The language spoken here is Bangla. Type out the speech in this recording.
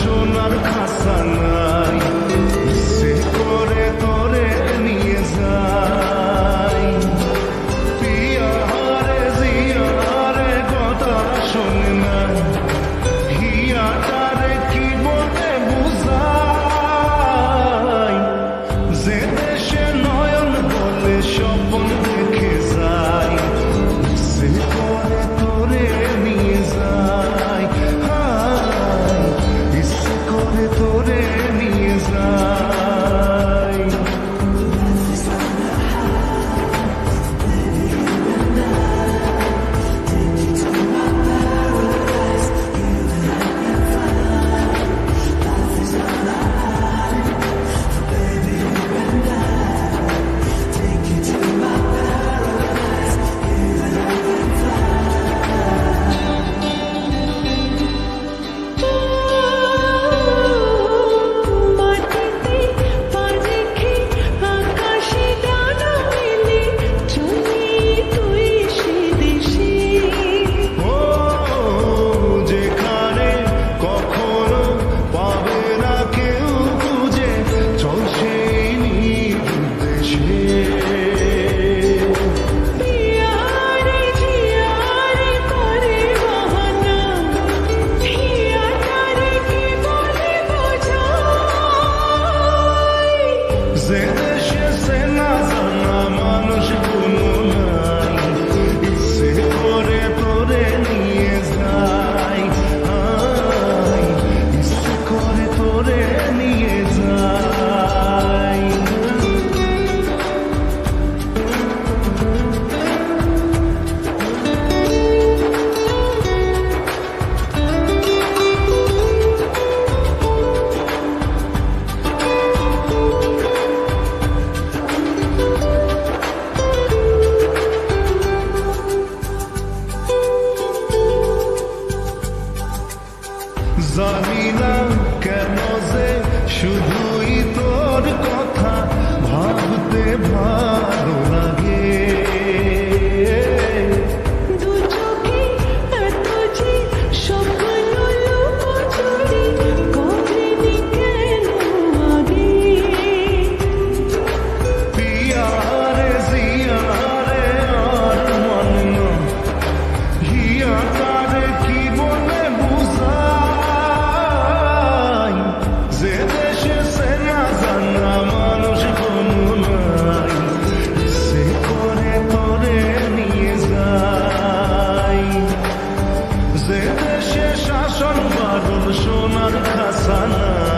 সোনার খাসা নাই, সে করে তোরে নিয়ে যাই। পিয়ারে জিয়ারে কথা শোনে নাই, হিয়াটারে কি বলে বুঝাই। যে দেশে নয়ন বলে স্বপ্ন দেখে যায়, সে করে তোরে নিয়ে যায়। তোরে নিয়ে যাই। যে দেশে সে না জানা মানুষ কোনো নাই, ইচ্ছে করে তোরে নিয়ে যাই, ইচ্ছে করে তোরে নিয়ে যাই। জানি না কেন যে শুধুই তোর কথা ভাবতে ভালো লাগে। পিয়ারে জিয়ারে আর মানে না, হিয়াটারে কি বলে বুঝাই। যে দেশে সে না জানা মানুষ কোনো নাই, সে করে তোরে নিয়ে যাই। যে দেশে শাসন বাদল সোনার খাসা নাই।